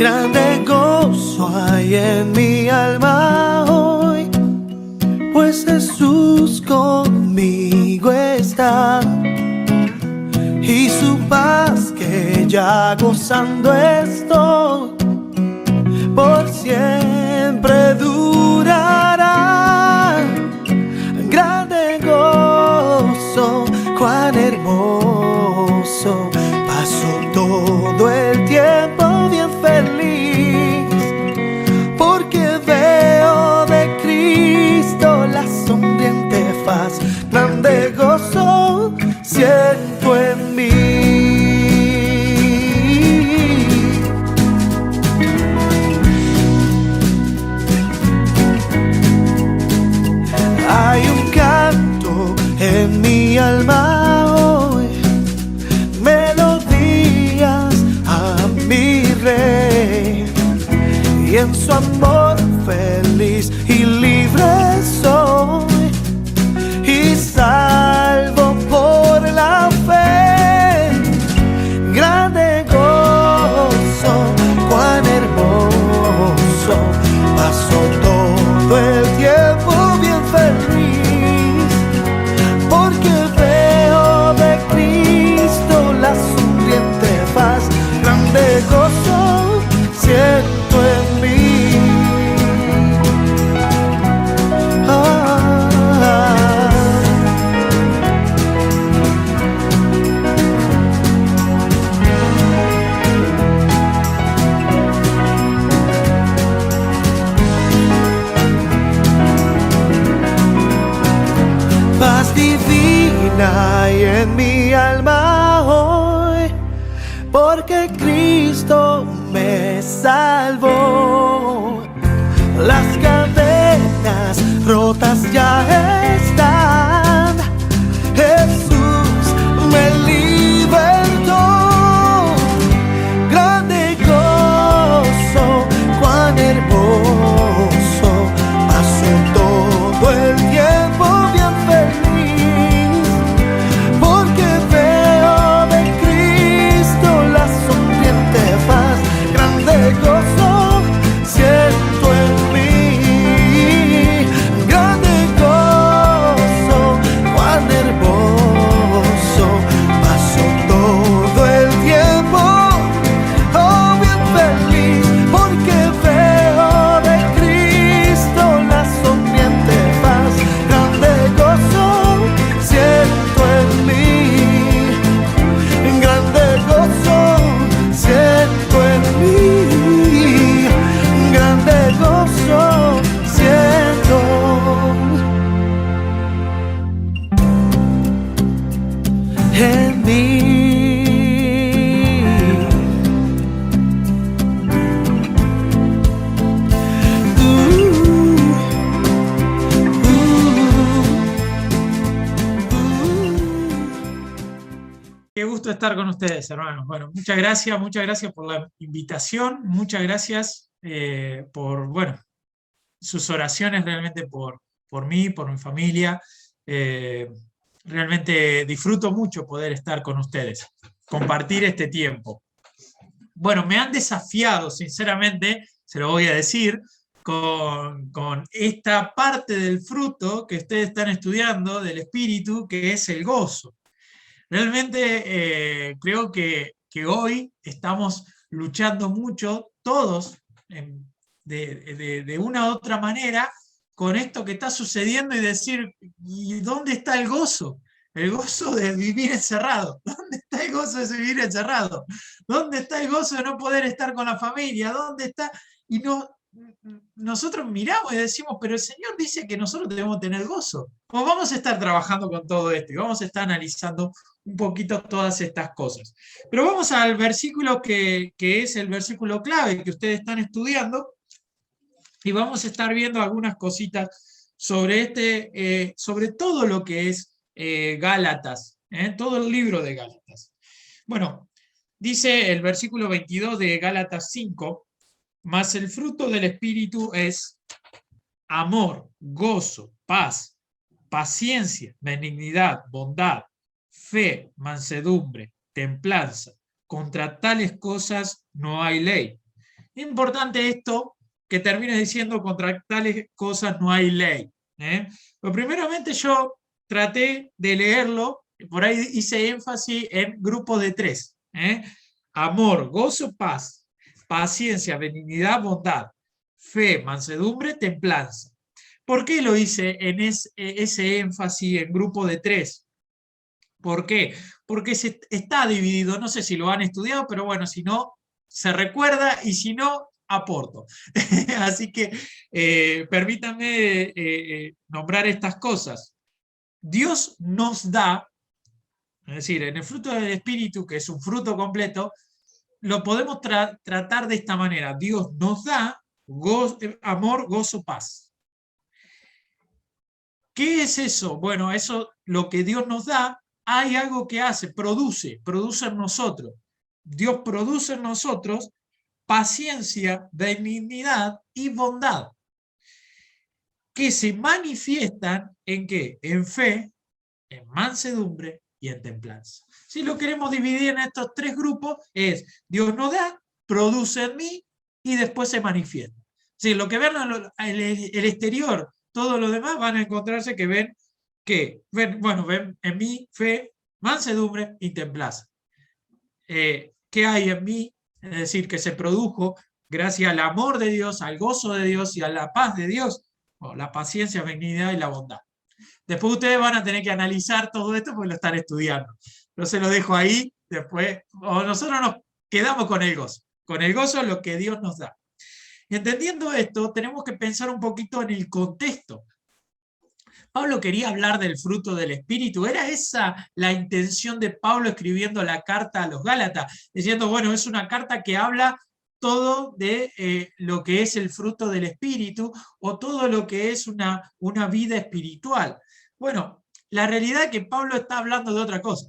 Grande gozo hay en mi alma hoy, pues Jesús conmigo está, y su paz que ya gozando estoy, por siempre durará. Grande gozo, cuán hermoso, paso todo el tiempo bien feliz, porque veo de Cristo la sonriente faz. Grande gozo siento en mí. Hay un canto en mi alma hoy, melodías a mi Rey, y en su amor feliz y libre soy, y salvo por la fe. Grande gozo, cuán hermoso, paso todo el tiempo bien feliz, porque veo de Cristo la sonriente faz. Grande gozo siento en mí. Paz divina hay en mi alma hoy, porque Cristo me salvó. Las cadenas rotas ya están, Jesús me libertó. Grande gozo, cuán hermoso, paso todo el tiempo bien feliz, porque veo de Cristo la sonriente faz. Grande gozo siento en mí. Grande gozo, cuán hermoso, paso todo el tiempo, oh, bien feliz, porque veo de Cristo la sonriente faz. Grande gozo siento en mí. Grande gozo siento en mí. Grande gozo siento en mí. Qué gusto estar con ustedes, hermanos. Bueno, muchas gracias por la invitación, muchas gracias por, bueno, sus oraciones realmente por mí, por mi familia. Eh, Realmente disfruto mucho poder estar con ustedes, compartir este tiempo. Bueno, me han desafiado, sinceramente, se lo voy a decir, con esta parte del fruto que ustedes están estudiando, del espíritu, que es el gozo. Realmente creo que hoy estamos luchando mucho, todos, de una u otra manera, con esto que está sucediendo y decir, ¿y dónde está el gozo? El gozo de vivir encerrado. ¿Dónde está el gozo de vivir encerrado? ¿Dónde está el gozo de no poder estar con la familia? ¿Dónde está? Y no, nosotros miramos y decimos, pero el Señor dice que nosotros debemos tener gozo. Pues vamos a estar trabajando con todo esto y vamos a estar analizando un poquito todas estas cosas. Pero vamos al versículo que es el versículo clave que ustedes están estudiando y vamos a estar viendo algunas cositas sobre sobre todo lo que es Gálatas, todo el libro de Gálatas. Bueno, dice el versículo 22 de Gálatas 5, mas el fruto del Espíritu es amor, gozo, paz, paciencia, benignidad, bondad, fe, mansedumbre, templanza. Contra tales cosas no hay ley. Importante esto que termina diciendo contra tales cosas no hay ley. Pero primeramente yo traté de leerlo, por ahí hice énfasis en grupos de tres. Amor, gozo, paz, paciencia, benignidad, bondad, fe, mansedumbre, templanza. ¿Por qué lo hice en ese énfasis en grupo de tres? ¿Por qué? Porque está dividido, no sé si lo han estudiado, pero bueno, si no, se recuerda y si no, aporto. Así que permítanme nombrar estas cosas. Dios nos da, es decir, en el fruto del Espíritu, que es un fruto completo, lo podemos tratar de esta manera. Dios nos da amor, gozo, paz. ¿Qué es eso? Bueno, eso, lo que Dios nos da, hay algo que hace, produce en nosotros. Dios produce en nosotros paciencia, benignidad y bondad, que se manifiestan ¿en qué? En fe, en mansedumbre y en templanza. Si lo queremos dividir en estos tres grupos, es Dios nos da, produce en mí y después se manifiesta. Si lo que ven el exterior, todo lo demás van a encontrarse que ven en mí fe, mansedumbre y templanza. ¿Qué hay en mí? Es decir, que se produjo gracias al amor de Dios, al gozo de Dios y a la paz de Dios, la paciencia, benignidad y la bondad. Después ustedes van a tener que analizar todo esto porque lo están estudiando. Yo se lo dejo ahí, después, o nosotros nos quedamos con el gozo es lo que Dios nos da. Y entendiendo esto, tenemos que pensar un poquito en el contexto. Pablo quería hablar del fruto del Espíritu. ¿Era esa la intención de Pablo escribiendo la carta a los Gálatas? Diciendo, bueno, es una carta que habla todo de lo que es el fruto del Espíritu o todo lo que es una vida espiritual. Bueno, la realidad es que Pablo está hablando de otra cosa.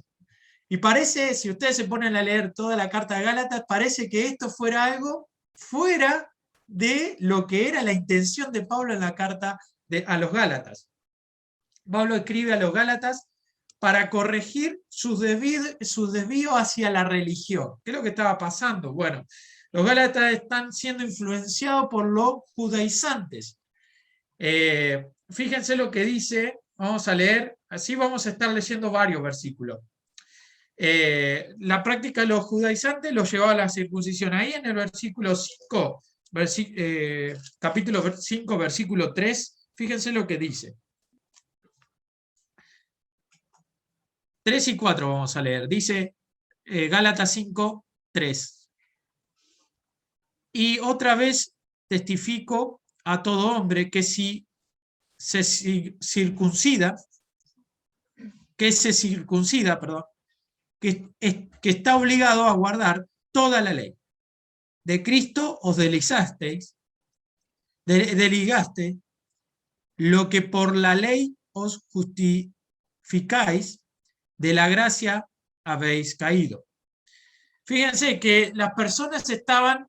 Y parece, si ustedes se ponen a leer toda la carta de Gálatas, parece que esto fuera algo fuera de lo que era la intención de Pablo en la carta a los Gálatas. Pablo escribe a los Gálatas para corregir sus desvíos hacia la religión. ¿Qué es lo que estaba pasando? Bueno, los Gálatas están siendo influenciados por los judaizantes. Fíjense lo que dice, vamos a leer, así vamos a estar leyendo varios versículos. La práctica de los judaizantes los llevaba a la circuncisión. Ahí en el versículo 5, capítulo 5, versículo 3, fíjense lo que dice. 3 y 4 vamos a leer. Dice Gálatas 5, 3. Y otra vez testifico a todo hombre que si se circuncida, que está obligado a guardar toda la ley. De Cristo os desligaste lo que por la ley os justificáis, de la gracia habéis caído. Fíjense que las personas estaban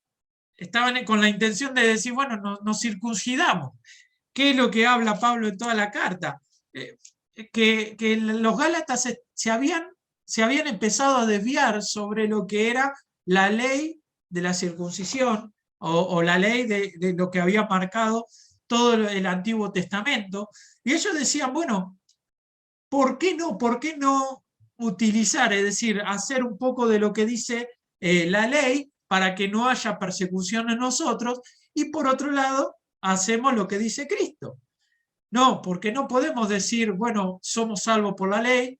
con la intención de decir, bueno, nos circuncidamos. ¿Qué es lo que habla Pablo en toda la carta? Que los Gálatas se habían empezado a desviar sobre lo que era la ley de la circuncisión o la ley de lo que había marcado todo el Antiguo Testamento. Y ellos decían, bueno, ¿por qué no utilizar, es decir, hacer un poco de lo que dice la ley para que no haya persecución en nosotros? Y por otro lado, hacemos lo que dice Cristo. No, porque no podemos decir, bueno, somos salvos por la ley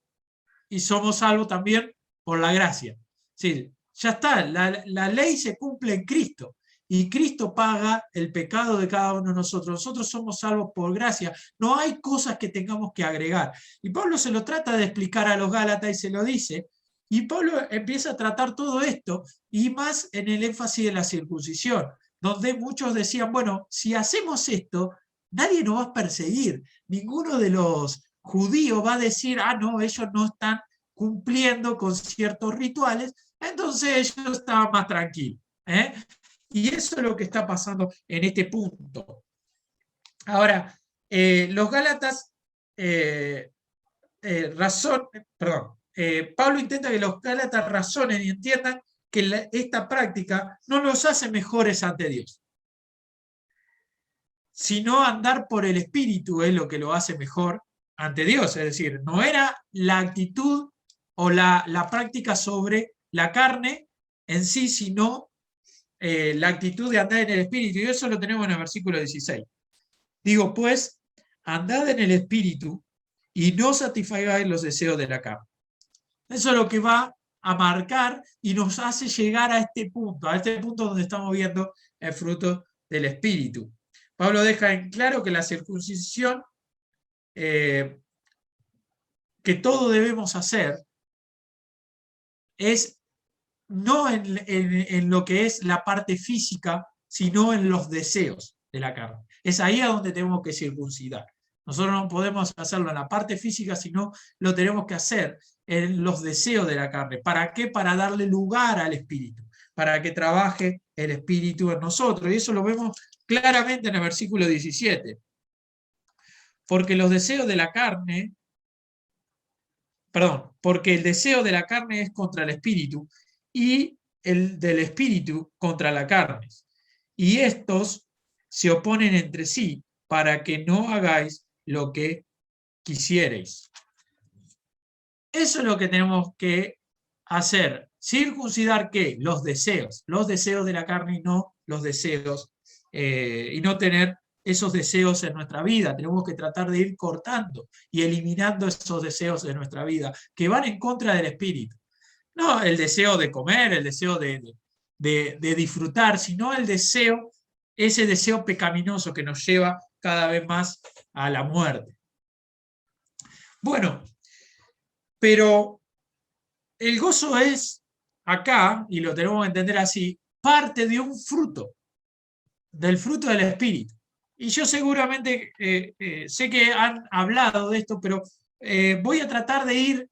y somos salvos también por la gracia. Sí, ya está, la ley se cumple en Cristo y Cristo paga el pecado de cada uno de nosotros. Nosotros somos salvos por gracia. No hay cosas que tengamos que agregar. Y Pablo se lo trata de explicar a los Gálatas y se lo dice. Y Pablo empieza a tratar todo esto y más en el énfasis de la circuncisión, donde muchos decían, bueno, si hacemos esto, nadie nos va a perseguir. Ninguno de los judíos va a decir, ah, no, ellos no están cumpliendo con ciertos rituales, entonces ellos estaban más tranquilos. Y eso es lo que está pasando en este punto. Ahora, los Gálatas Pablo intenta que los Gálatas razonen y entiendan que esta práctica no los hace mejores ante Dios, sino andar por el Espíritu es lo que lo hace mejor ante Dios. Es decir, no era la actitud o la práctica sobre la carne en sí, sino la actitud de andar en el Espíritu. Y eso lo tenemos en el versículo 16. Digo, pues, andad en el Espíritu y no satisfagáis los deseos de la carne. Eso es lo que va a marcar y nos hace llegar a este punto donde estamos viendo el fruto del Espíritu. Pablo deja en claro que la circuncisión que todos debemos hacer es no en lo que es la parte física, sino en los deseos de la carne. Es ahí a donde tenemos que circuncidar. Nosotros no podemos hacerlo en la parte física, sino lo tenemos que hacer en los deseos de la carne. ¿Para qué? Para darle lugar al Espíritu, para que trabaje el Espíritu en nosotros. Y eso lo vemos claramente en el versículo 17. Porque los deseos de la carne, porque el deseo de la carne es contra el Espíritu y el del Espíritu contra la carne. Y estos se oponen entre sí para que no hagáis lo que quisierais. Eso es lo que tenemos que hacer. Circuncidar ¿qué? Los deseos de la carne y no los deseos, y no tener esos deseos en nuestra vida. Tenemos que tratar de ir cortando y eliminando esos deseos de nuestra vida que van en contra del Espíritu. No el deseo de comer, el deseo de disfrutar, sino el deseo, ese deseo pecaminoso que nos lleva cada vez más a la muerte. Bueno, pero el gozo es acá, y lo tenemos que entender así, parte de un fruto, del fruto del Espíritu. Y yo seguramente sé que han hablado de esto, pero voy a tratar de ir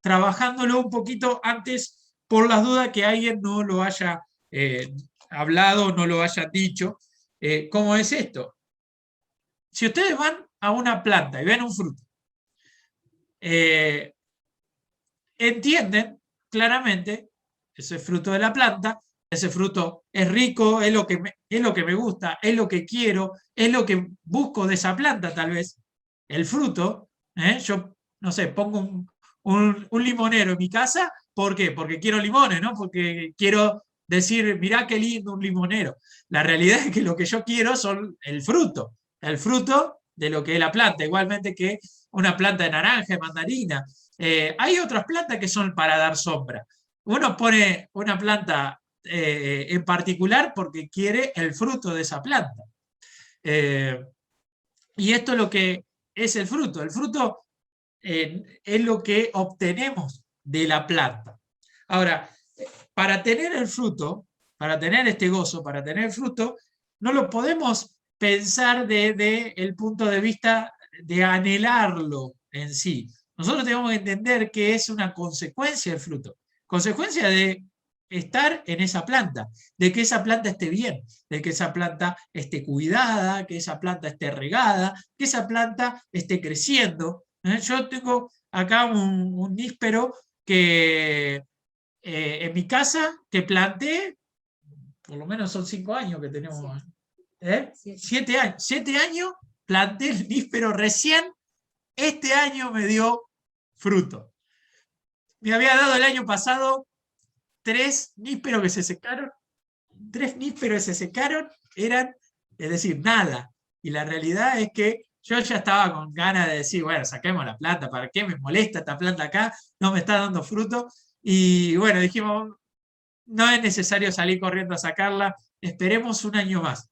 trabajándolo un poquito antes, por las dudas que alguien no lo haya hablado, no lo haya dicho. ¿Cómo es esto? Si ustedes van a una planta y ven un fruto, entienden claramente ese fruto de la planta, ese fruto es rico, es lo que me gusta, es lo que quiero, es lo que busco de esa planta tal vez, el fruto. Yo, no sé, pongo un limonero en mi casa, ¿por qué? Porque quiero limones, ¿no? Porque quiero decir, mirá qué lindo un limonero. La realidad es que lo que yo quiero son el fruto de lo que es la planta, igualmente que una planta de naranja, de mandarina. Hay otras plantas que son para dar sombra. Uno pone una planta en particular porque quiere el fruto de esa planta. Y esto es lo que es el fruto. El fruto es lo que obtenemos de la planta. Ahora, para tener el fruto, para tener este gozo, para tener el fruto, no lo podemos pensar desde el punto de vista de anhelarlo en sí. Nosotros tenemos que entender que es una consecuencia del fruto, consecuencia de estar en esa planta, de que esa planta esté bien, de que esa planta esté cuidada, que esa planta esté regada, que esa planta esté creciendo. Yo tengo acá un níspero que en mi casa que planté, por lo menos son 5 años que tenemos. 7 años. 7 años planté el níspero recién. Este año me dio fruto. Me había dado el año pasado 3 nísperos que se secaron. 3 nísperos que se secaron eran, es decir, nada. Y la realidad es que yo ya estaba con ganas de decir, bueno, saquemos la planta, ¿para qué me molesta esta planta acá? No me está dando fruto. Y bueno, dijimos, no es necesario salir corriendo a sacarla, esperemos un año más.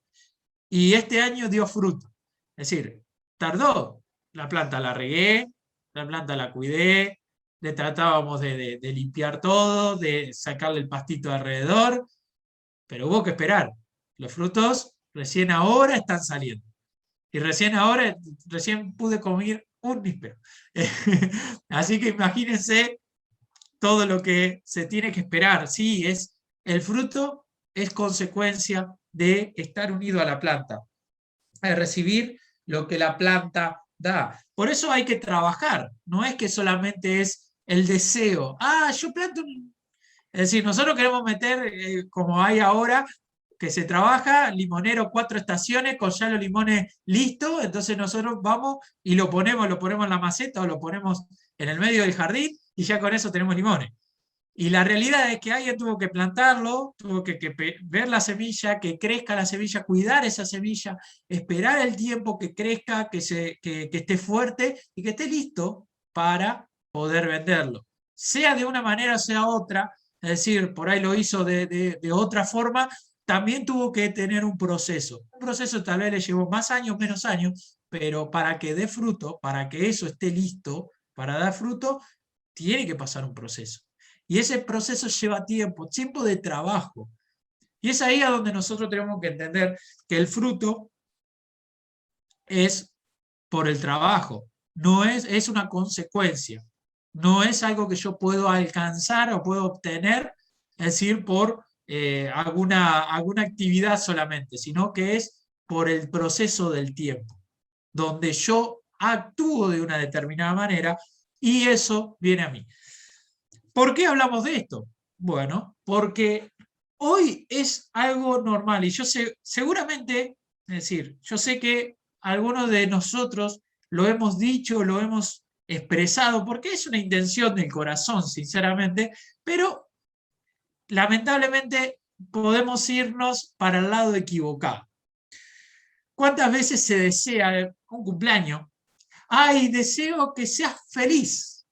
Y este año dio fruto. Es decir, tardó. La planta la regué, la planta la cuidé, le tratábamos de limpiar todo, de sacarle el pastito alrededor, pero hubo que esperar. Los frutos recién ahora están saliendo. Y recién pude comer un níspero. Así que imagínense todo lo que se tiene que esperar. Sí, el fruto es consecuencia de estar unido a la planta, de recibir lo que la planta da. Por eso hay que trabajar, no es que solamente es el deseo. Yo planto Es decir, nosotros queremos meter, como hay ahora, que se trabaja, limonero 4 estaciones con ya los limones listos, entonces nosotros vamos y lo ponemos en la maceta o lo ponemos en el medio del jardín y ya con eso tenemos limones. Y la realidad es que alguien tuvo que plantarlo, tuvo que ver la semilla, que crezca la semilla, cuidar esa semilla, esperar el tiempo que crezca, que esté fuerte y que esté listo para poder venderlo. Sea de una manera o sea otra, es decir, por ahí lo hizo de otra forma, también tuvo que tener un proceso. Un proceso tal vez le llevó más años, menos años, pero para que dé fruto, para que eso esté listo para dar fruto, tiene que pasar un proceso. Y ese proceso lleva tiempo, tiempo de trabajo. Y es ahí a donde nosotros tenemos que entender que el fruto es por el trabajo, no es una consecuencia, no es algo que yo puedo alcanzar o puedo obtener, es decir, por alguna actividad solamente, sino que es por el proceso del tiempo, donde yo actúo de una determinada manera y eso viene a mí. ¿Por qué hablamos de esto? Bueno, porque hoy es algo normal y yo sé, seguramente, es decir, yo sé que algunos de nosotros lo hemos dicho, lo hemos expresado, porque es una intención del corazón, sinceramente, pero lamentablemente podemos irnos para el lado equivocado. ¿Cuántas veces se desea un cumpleaños? ¡Ay, deseo que seas feliz!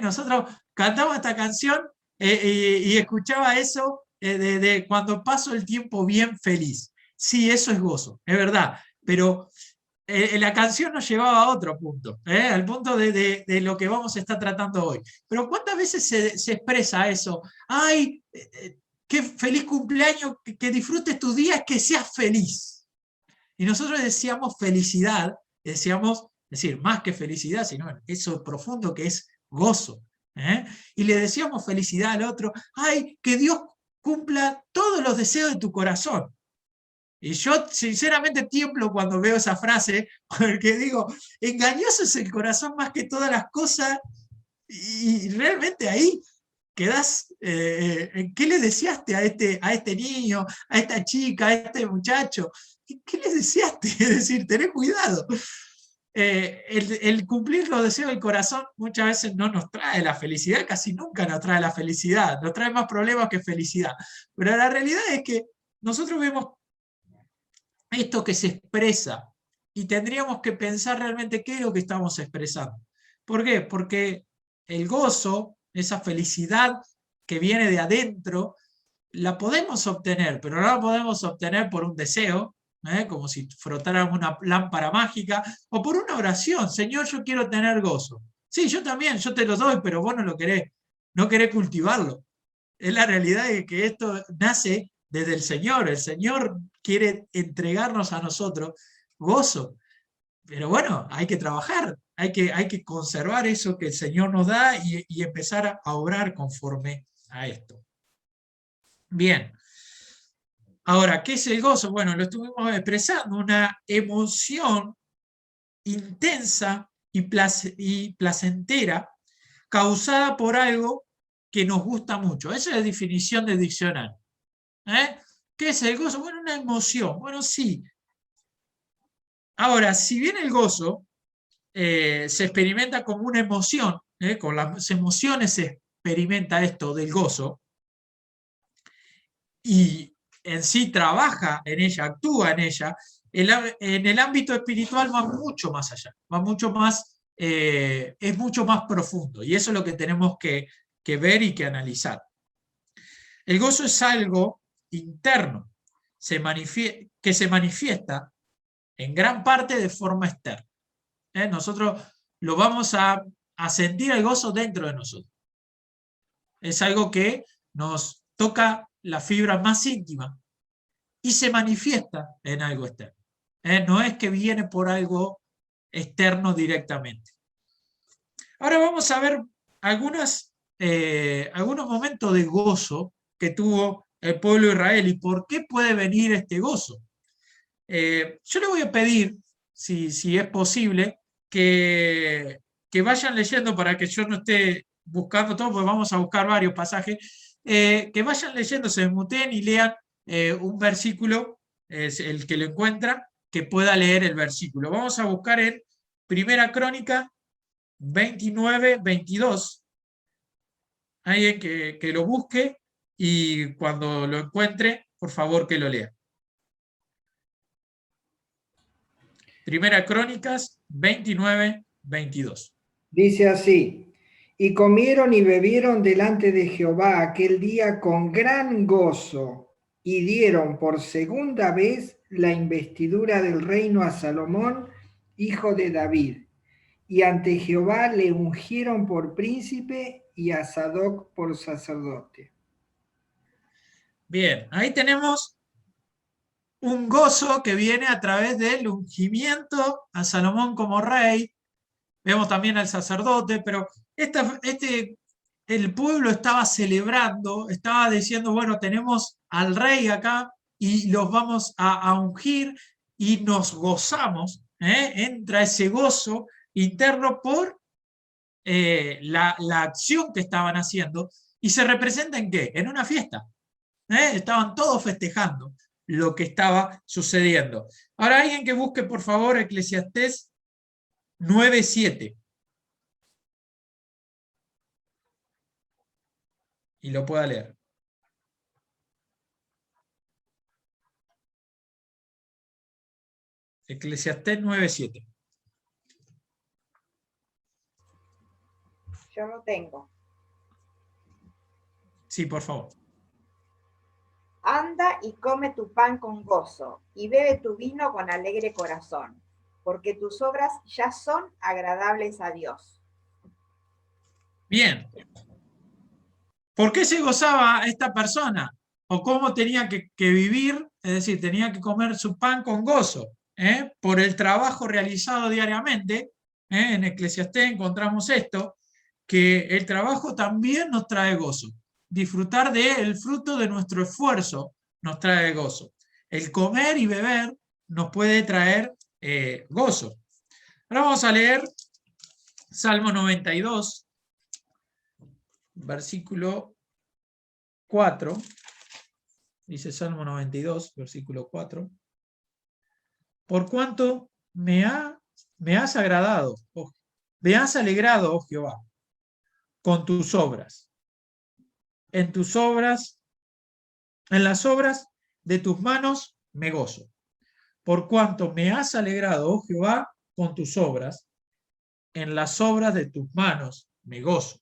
Nosotros cantamos esta canción y escuchaba eso de cuando paso el tiempo bien feliz. Sí, eso es gozo, es verdad, pero la canción nos llevaba a otro punto, al punto de lo que vamos a estar tratando hoy. Pero ¿cuántas veces se expresa eso? ¡Ay, qué feliz cumpleaños, que disfrutes tus días, que seas feliz! Y nosotros decíamos felicidad, decíamos, es decir, más que felicidad, sino eso profundo que es gozo. Y le decíamos felicidad al otro, ¡ay, que Dios cumpla todos los deseos de tu corazón! Y yo sinceramente tiemblo cuando veo esa frase, porque digo, engañoso es el corazón más que todas las cosas, y realmente ahí quedás, ¿qué le deseaste a este niño, a esta chica, a este muchacho? ¿Qué le deseaste? Es decir, tené cuidado. El cumplir los deseos del corazón muchas veces no nos trae la felicidad, casi nunca nos trae la felicidad, nos trae más problemas que felicidad. Pero la realidad es que nosotros vemos esto que se expresa y tendríamos que pensar realmente qué es lo que estamos expresando. ¿Por qué? Porque el gozo, esa felicidad que viene de adentro, la podemos obtener, pero no la podemos obtener por un deseo, como si frotáramos una lámpara mágica, o por una oración. Señor, yo quiero tener gozo. Sí, yo también, yo te lo doy, pero vos no lo querés, no querés cultivarlo. Es la realidad de que esto nace desde el Señor. El Señor quiere entregarnos a nosotros gozo. Pero bueno, hay que trabajar, hay que conservar eso que el Señor nos da y empezar a obrar conforme a esto. Bien. Ahora, ¿qué es el gozo? Bueno, lo estuvimos expresando, una emoción intensa y placentera causada por algo que nos gusta mucho. Esa es la definición del diccionario. ¿Qué es el gozo? Bueno, una emoción. Bueno, sí. Ahora, si bien el gozo se experimenta como una emoción, con las emociones se experimenta esto del gozo, y en sí trabaja en ella, actúa en ella, en el ámbito espiritual va mucho más allá, va mucho más, es mucho más profundo, y eso es lo que tenemos que ver y que analizar. El gozo es algo interno, que se manifiesta en gran parte de forma externa. Nosotros lo vamos a sentir el gozo dentro de nosotros. Es algo que nos toca la fibra más íntima y se manifiesta en algo externo. No es que viene por algo externo directamente. Ahora vamos a ver algunos momentos de gozo que tuvo el pueblo de Israel y por qué puede venir este gozo. Yo le voy a pedir, si es posible, que vayan leyendo para que yo no esté buscando todo, porque vamos a buscar varios pasajes, que vayan leyendo, se desmuteen y lean un versículo, es el que lo encuentra, que pueda leer el versículo. Vamos a buscar en Primera Crónica 29-22. Alguien que lo busque y cuando lo encuentre, por favor que lo lea. Primera Crónicas 29-22. Dice así: y comieron y bebieron delante de Jehová aquel día con gran gozo, y dieron por segunda vez la investidura del reino a Salomón, hijo de David. Y ante Jehová le ungieron por príncipe y a Sadoc por sacerdote. Bien, ahí tenemos un gozo que viene a través del ungimiento a Salomón como rey. Vemos también al sacerdote, pero el pueblo estaba celebrando, estaba diciendo, bueno, tenemos al rey acá y los vamos a ungir y nos gozamos, entra ese gozo interno por la acción que estaban haciendo y se representa en qué, en una fiesta. Estaban todos festejando lo que estaba sucediendo. Ahora alguien que busque por favor Eclesiastés 9:7 y lo pueda leer. Eclesiastés 9:7. Yo lo tengo. Sí, por favor. Anda y come tu pan con gozo, y bebe tu vino con alegre corazón, porque tus obras ya son agradables a Dios. Bien. ¿Por qué se gozaba esta persona? ¿O cómo tenía que vivir? Es decir, tenía que comer su pan con gozo, por el trabajo realizado diariamente. En Eclesiastés encontramos esto, que el trabajo también nos trae gozo. Disfrutar del fruto de nuestro esfuerzo nos trae gozo. El comer y beber nos puede traer gozo. Ahora vamos a leer Salmo 92, versículo 4. Dice Salmo 92, versículo 4. Por cuanto me has agradado, me has alegrado, oh Jehová, con tus obras. En tus obras, en las obras de tus manos me gozo. Por cuanto me has alegrado, oh Jehová, con tus obras, en las obras de tus manos me gozo.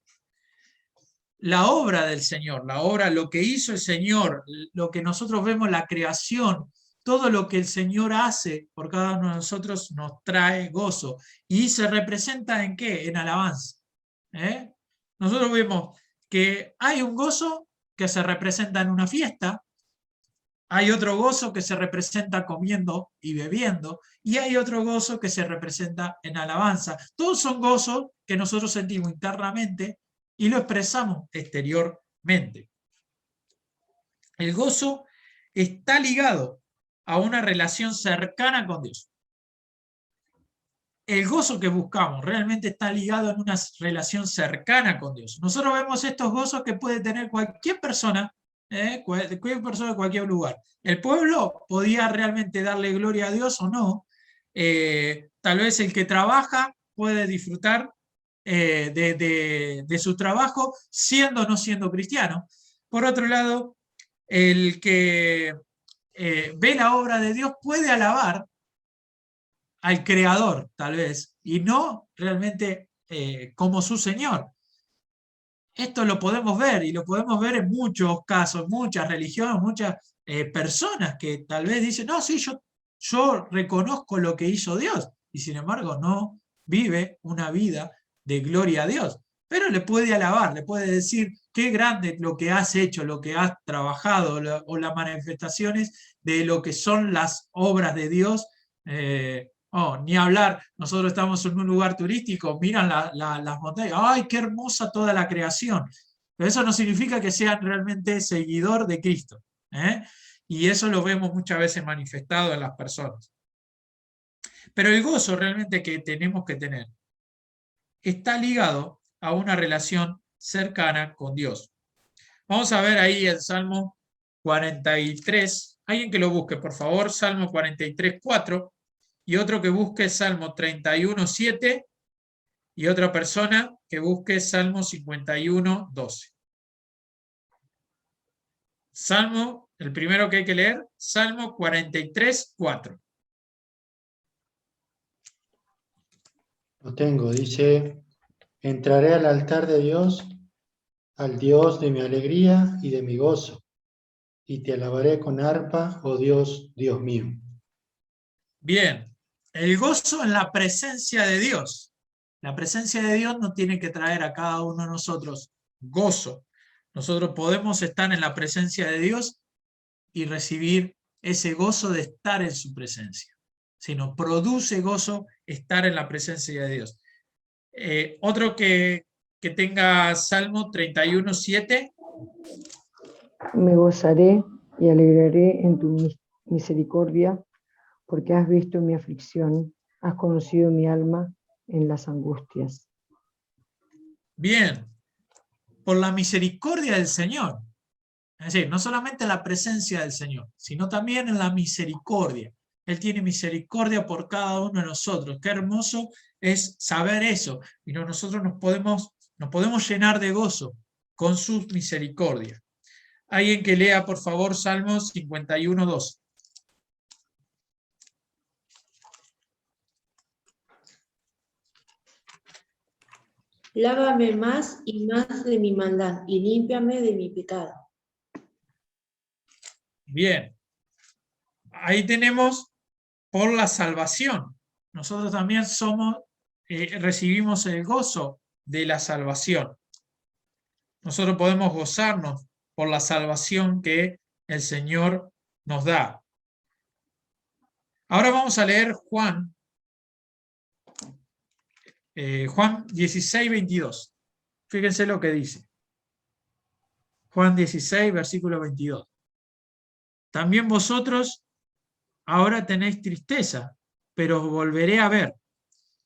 La obra del Señor, la obra, lo que hizo el Señor, lo que nosotros vemos, la creación, todo lo que el Señor hace por cada uno de nosotros nos trae gozo. ¿Y se representa en qué? En alabanza. Nosotros vemos que hay un gozo que se representa en una fiesta, hay otro gozo que se representa comiendo y bebiendo, y hay otro gozo que se representa en alabanza. Todos son gozos que nosotros sentimos internamente y lo expresamos exteriormente. El gozo está ligado a una relación cercana con Dios. El gozo que buscamos realmente está ligado en una relación cercana con Dios. Nosotros vemos estos gozos que puede tener cualquier persona, cualquier persona de cualquier lugar. El pueblo podía realmente darle gloria a Dios o no. Tal vez el que trabaja puede disfrutar de su trabajo siendo o no siendo cristiano. Por otro lado, el que ve la obra de Dios puede alabar al Creador, tal vez, y no realmente como su Señor. Esto lo podemos ver, y lo podemos ver en muchos casos, muchas religiones, muchas personas que tal vez dicen, no, sí, yo reconozco lo que hizo Dios, y sin embargo no vive una vida de gloria a Dios. Pero le puede alabar, le puede decir qué grande lo que has hecho, lo que has trabajado, o las manifestaciones de lo que son las obras de Dios. Ni hablar, nosotros estamos en un lugar turístico, miran las montañas, ¡ay, qué hermosa toda la creación! Pero eso no significa que sean realmente seguidor de Cristo. Y eso lo vemos muchas veces manifestado en las personas. Pero el gozo realmente que tenemos que tener está ligado a una relación cercana con Dios. Vamos a ver ahí el Salmo 43. Alguien que lo busque, por favor, Salmo 43, 4. Y otro que busque Salmo 31, 7. Y otra persona que busque Salmo 51, 12. Salmo, el primero que hay que leer, Salmo 43, 4. Lo tengo, dice, entraré al altar de Dios, al Dios de mi alegría y de mi gozo, y te alabaré con arpa, oh Dios, Dios mío. Bien, el gozo en la presencia de Dios. La presencia de Dios nos tiene que traer a cada uno de nosotros gozo. Nosotros podemos estar en la presencia de Dios y recibir ese gozo de estar en su presencia. Si nos produce gozo estar en la presencia de Dios. Otro que tenga Salmo 31, 7. Me gozaré y alegraré en tu misericordia, porque has visto mi aflicción, has conocido mi alma en las angustias. Bien, por la misericordia del Señor. Es decir, no solamente en la presencia del Señor, sino también en la misericordia. Él tiene misericordia por cada uno de nosotros. Qué hermoso es saber eso. Y nosotros nos podemos llenar de gozo con su misericordia. Alguien que lea, por favor, Salmos 51, 2. Lávame más y más de mi maldad y límpiame de mi pecado. Bien. Ahí tenemos por la salvación. Nosotros también recibimos el gozo de la salvación. Nosotros podemos gozarnos por la salvación que el Señor nos da. Ahora vamos a leer Juan 16, 22. Fíjense lo que dice. Juan 16, versículo 22. También vosotros ahora tenéis tristeza, pero os volveré a ver,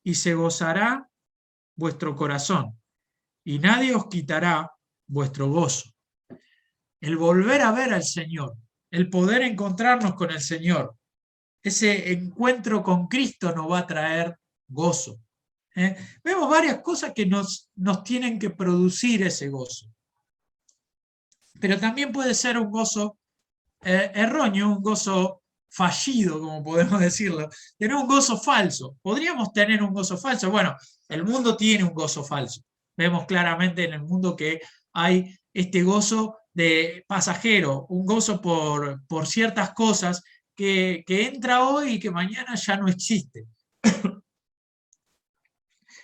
y se gozará vuestro corazón, y nadie os quitará vuestro gozo. El volver a ver al Señor, el poder encontrarnos con el Señor, ese encuentro con Cristo nos va a traer gozo. Vemos varias cosas que nos tienen que producir ese gozo. Pero también puede ser un gozo erróneo, un gozo fallido, como podemos decirlo. Tener un gozo falso. ¿Podríamos tener un gozo falso? Bueno, el mundo tiene un gozo falso. Vemos claramente en el mundo que hay este gozo de pasajero, un gozo por ciertas cosas que entra hoy y que mañana ya no existe.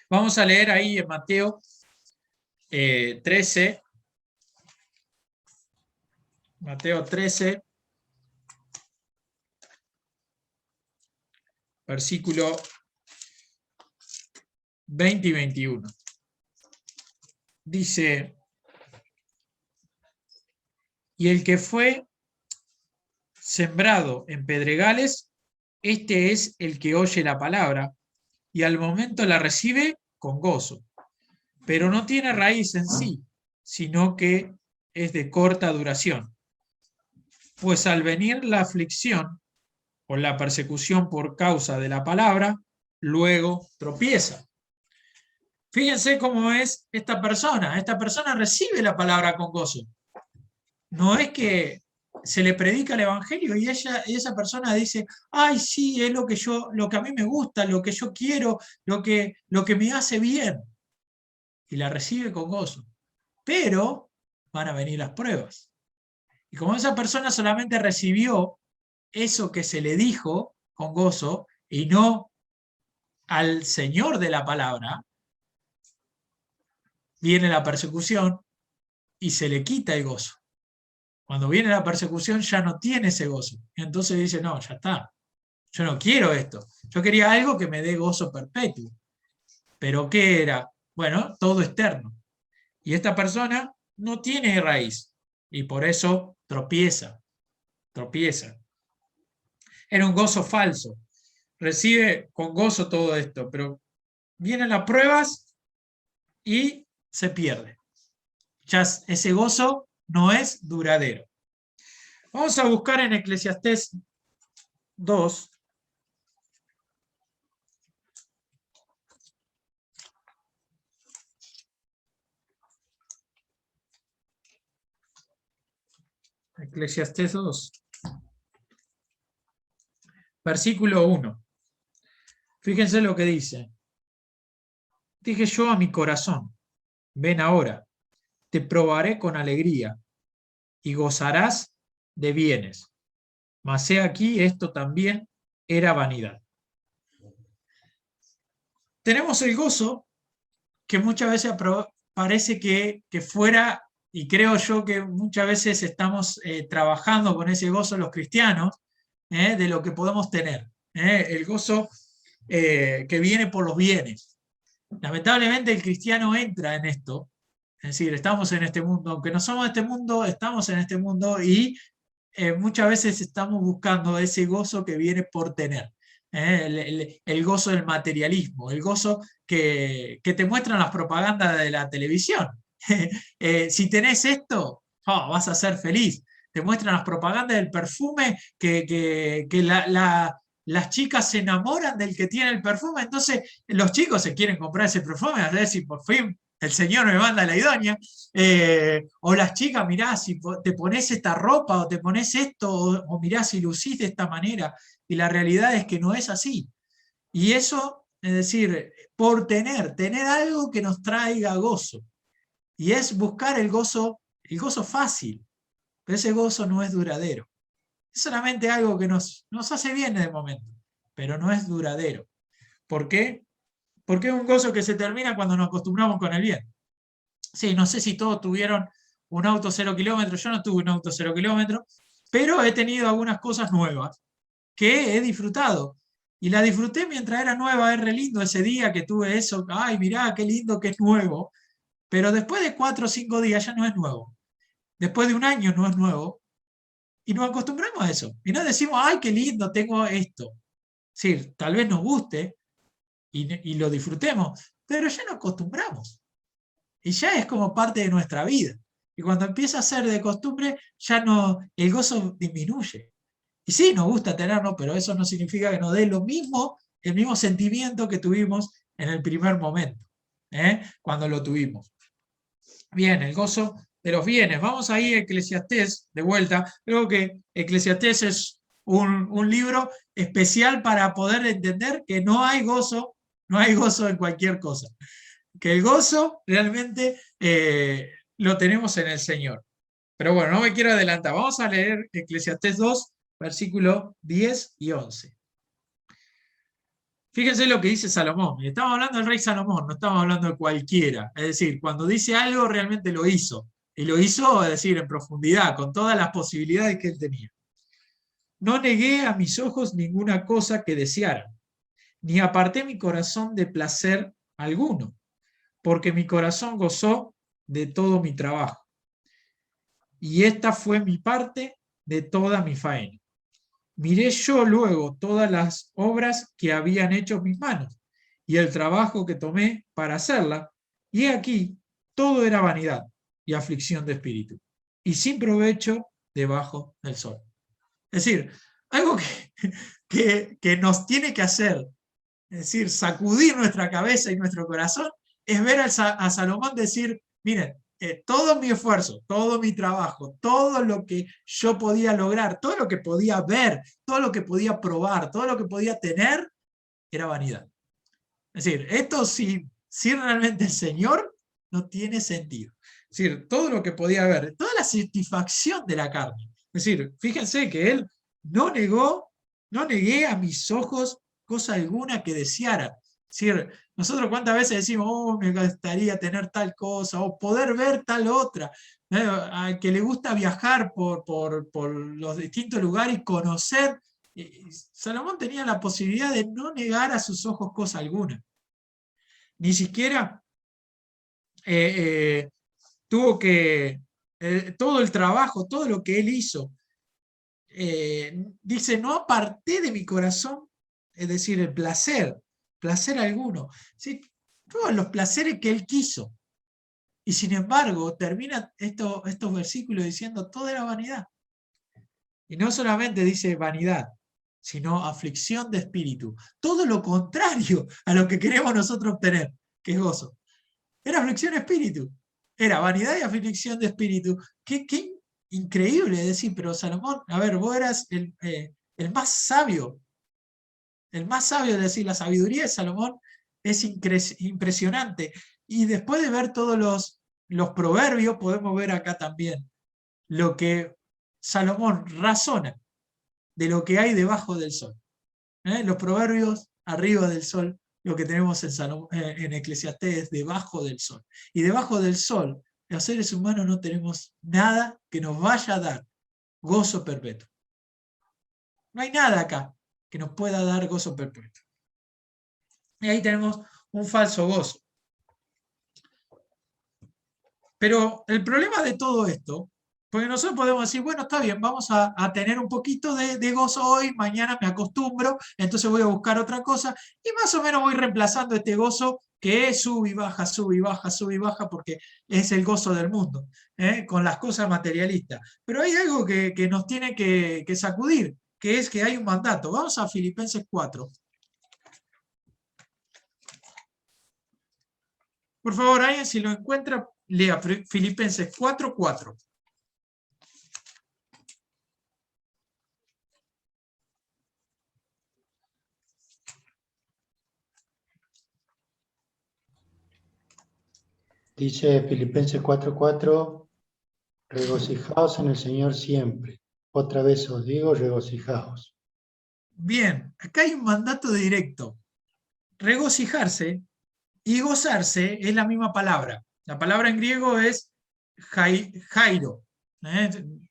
Vamos a leer ahí en Mateo 13. Mateo 13. Versículo 20 y 21. Dice, y el que fue sembrado en pedregales, este es el que oye la palabra y al momento la recibe con gozo, pero no tiene raíz en sí, sino que es de corta duración. Pues al venir la aflicción o la persecución por causa de la palabra, luego tropieza. Fíjense cómo es esta persona. Esta persona recibe la palabra con gozo. No es que se le predica el evangelio y esa persona dice, ay, sí, es lo que a mí me gusta, lo que yo quiero, lo que me hace bien. Y la recibe con gozo. Pero van a venir las pruebas. Y como esa persona solamente recibió eso que se le dijo con gozo y no al Señor de la palabra, viene la persecución y se le quita el gozo. Cuando viene la persecución ya no tiene ese gozo. Entonces dice, no, ya está. Yo no quiero esto. Yo quería algo que me dé gozo perpetuo. ¿Pero qué era? Bueno, todo externo. Y esta persona no tiene raíz. Y por eso tropieza. Era un gozo falso. Recibe con gozo todo esto, pero vienen las pruebas y se pierde. Ya ese gozo no es duradero. Vamos a buscar en Eclesiastés 2. Eclesiastés 2. Versículo 1. Fíjense lo que dice. Dije yo a mi corazón, ven ahora, te probaré con alegría y gozarás de bienes. Mas he aquí, esto también era vanidad. Tenemos el gozo que muchas veces parece que fuera, y creo yo que muchas veces estamos trabajando con ese gozo los cristianos, de lo que podemos tener. El gozo que viene por los bienes. Lamentablemente el cristiano entra en esto, es decir, estamos en este mundo, aunque no somos de este mundo, estamos en este mundo y muchas veces estamos buscando ese gozo que viene por tener. El gozo del materialismo, el gozo que te muestran las propagandas de la televisión. Si tenés esto, vas a ser feliz. Te muestran las propagandas del perfume que las chicas se enamoran del que tiene el perfume, entonces los chicos se quieren comprar ese perfume a ver si por fin el Señor me manda la idónea, o las chicas, mirá, si te pones esta ropa o te pones esto, o mirá si lucís de esta manera, y la realidad es que no es así. Y eso, es decir, por tener algo que nos traiga gozo, y es buscar el gozo fácil, pero ese gozo no es duradero. Es solamente algo que nos hace bien en el momento, pero no es duradero. ¿Por qué? Porque es un gozo que se termina cuando nos acostumbramos con el bien. Sí, no sé si todos tuvieron un auto 0 kilómetros, yo no tuve un auto 0 kilómetros, pero he tenido algunas cosas nuevas que he disfrutado. Y la disfruté mientras era nueva, es re lindo ese día que tuve eso, ay, mirá, qué lindo que es nuevo. Pero después de 4 o 5 días ya no es nuevo. Después de un año no es nuevo. Y nos acostumbramos a eso. Y no decimos, ay, qué lindo, tengo esto. Sí, tal vez nos guste y lo disfrutemos, pero ya nos acostumbramos. Y ya es como parte de nuestra vida. Y cuando empieza a ser de costumbre, ya no, el gozo disminuye. Y sí, nos gusta tenerlo, pero eso no significa que nos dé el mismo sentimiento que tuvimos en el primer momento, cuando lo tuvimos. Bien, el gozo de los bienes. Vamos ahí a Eclesiastés, de vuelta. Creo que Eclesiastés es un libro especial para poder entender que no hay gozo en cualquier cosa. Que el gozo realmente lo tenemos en el Señor. Pero bueno, no me quiero adelantar. Vamos a leer Eclesiastés 2, versículos 10 y 11. Fíjense lo que dice Salomón. Estamos hablando del rey Salomón, no estamos hablando de cualquiera. Es decir, cuando dice algo realmente lo hizo. Y lo hizo, es decir, en profundidad, con todas las posibilidades que él tenía. No negué a mis ojos ninguna cosa que desearan, ni aparté mi corazón de placer alguno, porque mi corazón gozó de todo mi trabajo. Y esta fue mi parte de toda mi faena. Miré yo luego todas las obras que habían hecho mis manos, y el trabajo que tomé para hacerla, y aquí todo era vanidad y aflicción de espíritu, y sin provecho debajo del sol. Es decir, algo que nos tiene que hacer, es decir, sacudir nuestra cabeza y nuestro corazón, es ver a Salomón decir, miren, todo mi esfuerzo, todo mi trabajo, todo lo que yo podía lograr, todo lo que podía ver, todo lo que podía probar, todo lo que podía tener, era vanidad. Es decir, esto si realmente el Señor no tiene sentido. Es decir, todo lo que podía ver, toda la satisfacción de la carne. Es decir, fíjense que él no negué a mis ojos cosa alguna que deseara. Es decir, nosotros cuántas veces decimos, oh, me gustaría tener tal cosa, o poder ver tal otra. Al que le gusta viajar por los distintos lugares y conocer, Salomón tenía la posibilidad de no negar a sus ojos cosa alguna. Ni siquiera tuvo que, todo el trabajo, todo lo que él hizo, dice, no aparté de mi corazón, es decir, el placer alguno. ¿Sí? Todos los placeres que él quiso. Y sin embargo, termina estos versículos diciendo todo era vanidad. Y no solamente dice vanidad, sino aflicción de espíritu. Todo lo contrario a lo que queremos nosotros obtener, que es gozo. Era aflicción de espíritu. Era vanidad y aflicción de espíritu. Qué increíble decir, pero Salomón, a ver, vos eras el más sabio. El más sabio, es decir, la sabiduría de Salomón es impresionante. Y después de ver todos los proverbios, podemos ver acá también lo que Salomón razona de lo que hay debajo del sol. Los proverbios arriba del sol, lo que tenemos en Eclesiastés, debajo del sol. Y debajo del sol, los seres humanos no tenemos nada que nos vaya a dar gozo perpetuo. No hay nada acá que nos pueda dar gozo perpetuo. Y ahí tenemos un falso gozo. Pero el problema de todo esto, porque nosotros podemos decir, bueno, está bien, vamos a tener un poquito de gozo hoy, mañana me acostumbro, entonces voy a buscar otra cosa, y más o menos voy reemplazando este gozo que es sube y baja, sube y baja, sube y baja, porque es el gozo del mundo, con las cosas materialistas. Pero hay algo que nos tiene que sacudir, que es que hay un mandato. Vamos a Filipenses 4. Por favor, alguien si lo encuentra, lea Filipenses 4:4. Dice Filipenses 4:4, regocijaos en el Señor siempre. Otra vez os digo, regocijaos. Bien, acá hay un mandato directo. Regocijarse y gozarse es la misma palabra. La palabra en griego es Jairo.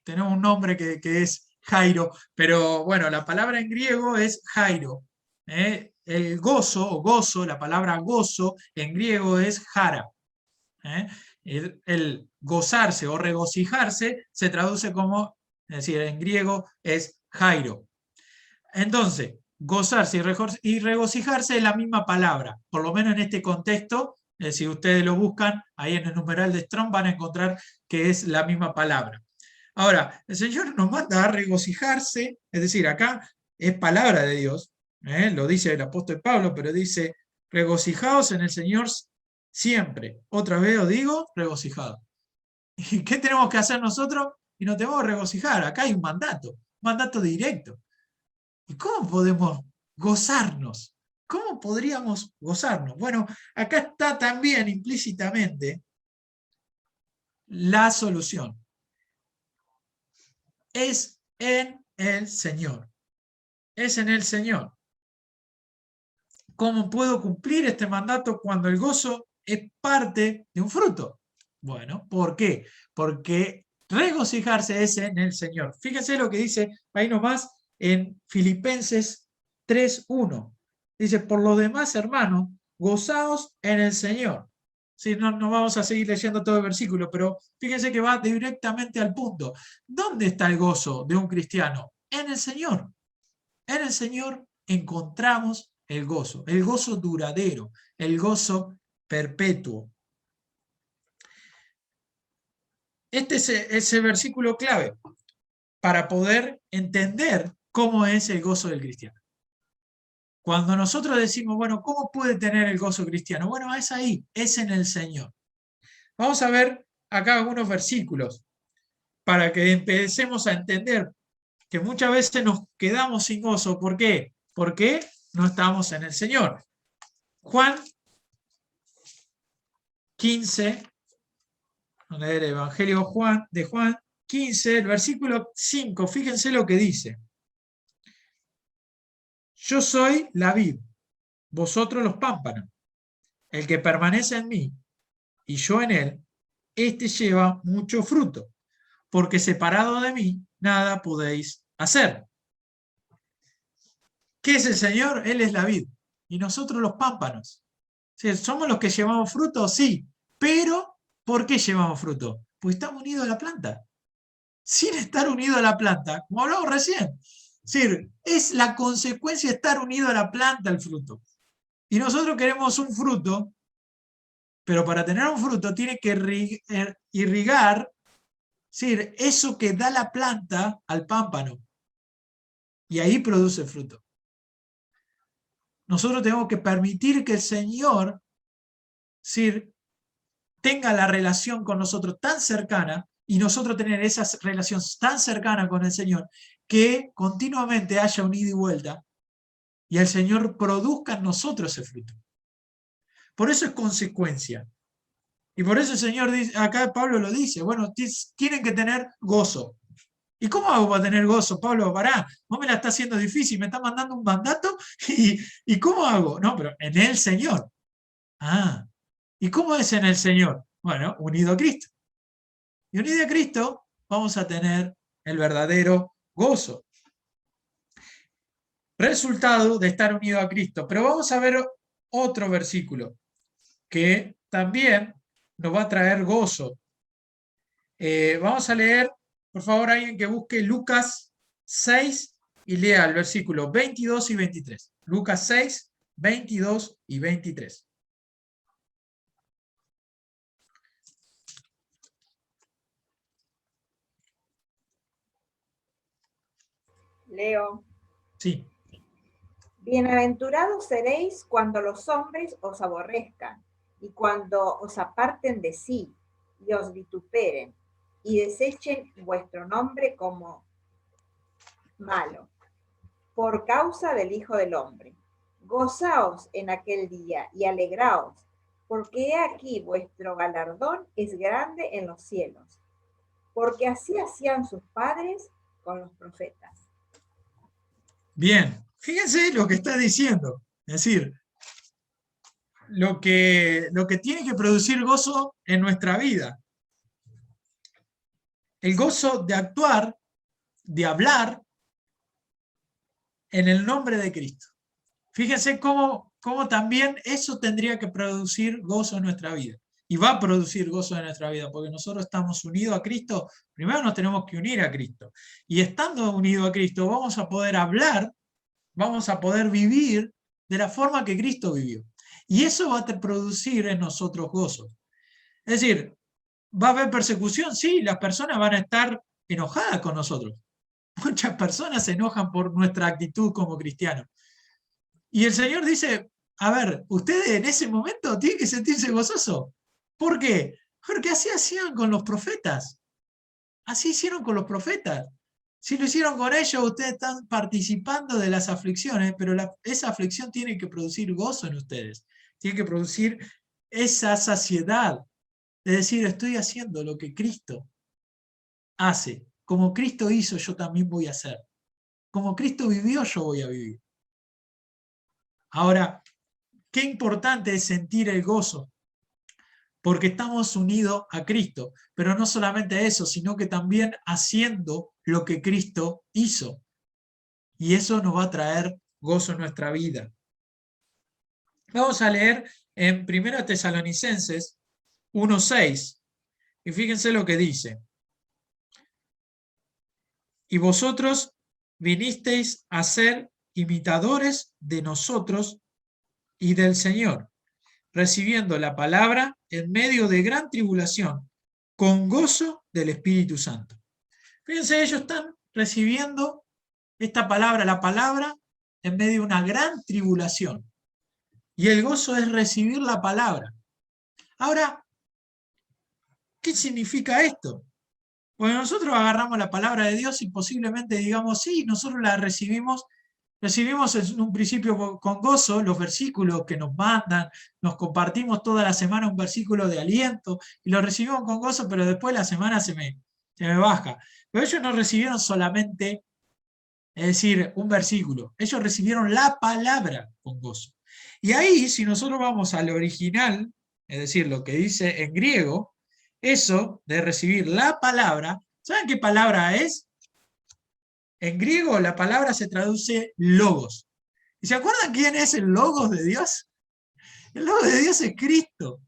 Tenemos un nombre que es Jairo, pero bueno, la palabra en griego es Jairo. El gozo o gozo, la palabra gozo en griego es jara. El gozarse o regocijarse se traduce como, es decir, en griego es Jairo. Entonces, gozarse y regocijarse es la misma palabra, por lo menos en este contexto. Si ustedes lo buscan, ahí en el numeral de Strong van a encontrar que es la misma palabra. Ahora, el Señor nos manda a regocijarse, es decir, acá es palabra de Dios, lo dice el apóstol Pablo, pero dice, regocijaos en el Señor siempre. Otra vez os digo, regocijados. ¿Y qué tenemos que hacer nosotros? Y nos tenemos que regocijar. Acá hay un mandato directo. ¿Y cómo podemos gozarnos? ¿Cómo podríamos gozarnos? Bueno, acá está también implícitamente la solución. Es en el Señor. Es en el Señor. ¿Cómo puedo cumplir este mandato cuando el gozo es parte de un fruto? Bueno, ¿por qué? Porque regocijarse es en el Señor. Fíjense lo que dice ahí nomás en Filipenses 3:1. Dice, por lo demás, hermanos, gozaos en el Señor. Sí, no vamos a seguir leyendo todo el versículo, pero fíjense que va directamente al punto. ¿Dónde está el gozo de un cristiano? En el Señor. En el Señor encontramos el gozo duradero, el gozo perpetuo. Este es ese versículo clave para poder entender cómo es el gozo del cristiano. Cuando nosotros decimos, bueno, ¿cómo puede tener el gozo cristiano? Bueno, es ahí, es en el Señor. Vamos a ver acá algunos versículos para que empecemos a entender que muchas veces nos quedamos sin gozo. ¿Por qué? Porque no estamos en el Señor. Juan 15, vamos a leer el Evangelio de Juan 15, el versículo 5, fíjense lo que dice. Yo soy la vid, vosotros los pámpanos. El que permanece en mí y yo en él, este lleva mucho fruto, porque separado de mí nada podéis hacer. ¿Qué es el Señor? Él es la vid y nosotros los pámpanos. ¿Sí? ¿Somos los que llevamos fruto? Sí, pero ¿por qué llevamos fruto? Pues estamos unidos a la planta. Sin estar unido a la planta, como hablamos recién, es la consecuencia de estar unido a la planta el fruto. Y nosotros queremos un fruto, pero para tener un fruto tiene que irrigar, ¿sí?, eso que da la planta al pámpano. Y ahí produce fruto. Nosotros tenemos que permitir que el Señor, ¿sí?, tenga la relación con nosotros tan cercana, y nosotros tener esa relación tan cercana con el Señor, que continuamente haya un ida y vuelta, y el Señor produzca en nosotros ese fruto. Por eso es consecuencia. Y por eso el Señor dice, acá Pablo lo dice, bueno, tienen que tener gozo. ¿Y cómo hago para tener gozo, Pablo? Pará, vos me la estás haciendo difícil, me estás mandando un mandato, ¿y cómo hago? No, pero en el Señor. Ah, ¿y cómo es en el Señor? Bueno, unido a Cristo. Y unido a Cristo vamos a tener el verdadero gozo. Resultado de estar unido a Cristo. Pero vamos a ver otro versículo que también nos va a traer gozo. Vamos a leer, por favor, alguien que busque Lucas 6 y lea el versículo 22 y 23. Lucas 6, 22 y 23. Leo. Sí. Bienaventurados seréis cuando los hombres os aborrezcan y cuando os aparten de sí y os vituperen y desechen vuestro nombre como malo, por causa del Hijo del Hombre. Gozaos en aquel día y alegraos, porque he aquí vuestro galardón es grande en los cielos, porque así hacían sus padres con los profetas. Bien, fíjense lo que está diciendo. Es decir, lo que tiene que producir gozo en nuestra vida. El gozo de actuar, de hablar en el nombre de Cristo. Fíjense cómo también eso tendría que producir gozo en nuestra vida. Y va a producir gozo en nuestra vida, porque nosotros estamos unidos a Cristo. Primero nos tenemos que unir a Cristo. Y estando unidos a Cristo vamos a poder hablar, vamos a poder vivir de la forma que Cristo vivió. Y eso va a producir en nosotros gozo. Es decir, ¿va a haber persecución? Sí, las personas van a estar enojadas con nosotros. Muchas personas se enojan por nuestra actitud como cristianos. Y el Señor dice, a ver, ustedes en ese momento tienen que sentirse gozosos. ¿Por qué? Porque así hacían con los profetas. Así hicieron con los profetas. Si lo hicieron con ellos, ustedes están participando de las aflicciones, pero esa aflicción tiene que producir gozo en ustedes. Tiene que producir esa saciedad de decir, estoy haciendo lo que Cristo hace. Como Cristo hizo, yo también voy a hacer. Como Cristo vivió, yo voy a vivir. Ahora, qué importante es sentir el gozo, porque estamos unidos a Cristo, pero no solamente eso, sino que también haciendo lo que Cristo hizo. Y eso nos va a traer gozo en nuestra vida. Vamos a leer en 1 Tesalonicenses 1:6, y fíjense lo que dice. Y vosotros vinisteis a ser imitadores de nosotros y del Señor, recibiendo la palabra en medio de gran tribulación, con gozo del Espíritu Santo. Fíjense, ellos están recibiendo esta palabra, la palabra, en medio de una gran tribulación. Y el gozo es recibir la palabra. Ahora, ¿qué significa esto? Bueno, nosotros agarramos la palabra de Dios y posiblemente digamos, sí, nosotros la recibimos en un principio con gozo los versículos que nos mandan, nos compartimos toda la semana un versículo de aliento y lo recibimos con gozo, pero después la semana se me baja. Pero ellos no recibieron solamente, es decir, un versículo, ellos recibieron la palabra con gozo. Y ahí, si nosotros vamos al original, es decir, lo que dice en griego, eso de recibir la palabra, ¿saben qué palabra es? En griego la palabra se traduce logos. ¿Y se acuerdan quién es el logos de Dios? El logos de Dios es Cristo.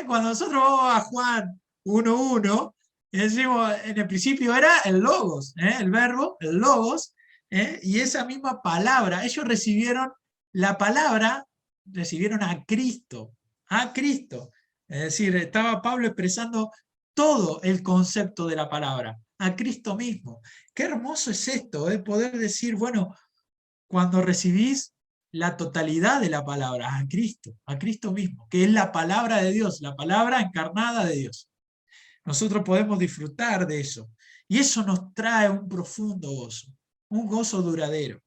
Cuando nosotros vamos a Juan 1:1, decimos, en el principio era el logos, el verbo, el logos, y esa misma palabra, ellos recibieron la palabra, recibieron a Cristo, Es decir, estaba Pablo expresando todo el concepto de la palabra, a Cristo mismo. Qué hermoso es esto, poder decir, bueno, cuando recibís la totalidad de la palabra, a Cristo mismo, que es la palabra de Dios, la palabra encarnada de Dios. Nosotros podemos disfrutar de eso. Y eso nos trae un profundo gozo, un gozo duradero.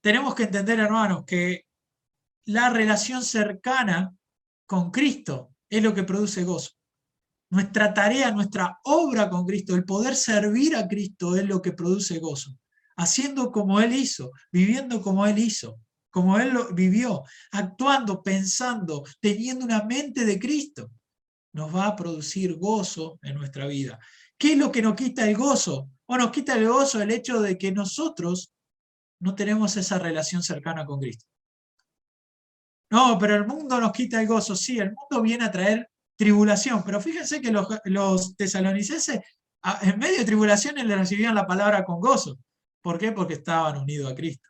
Tenemos que entender, hermanos, que la relación cercana con Cristo es lo que produce gozo. Nuestra tarea, nuestra obra con Cristo, el poder servir a Cristo es lo que produce gozo. Haciendo como Él hizo, viviendo como Él hizo, como Él lo vivió, actuando, pensando, teniendo una mente de Cristo, nos va a producir gozo en nuestra vida. ¿Qué es lo que nos quita el gozo? O nos quita el gozo el hecho de que nosotros no tenemos esa relación cercana con Cristo. No, pero el mundo nos quita el gozo. Sí, el mundo viene a traer tribulación, pero fíjense que los tesalonicenses en medio de tribulaciones le recibían la palabra con gozo. ¿Por qué? Porque estaban unidos a Cristo.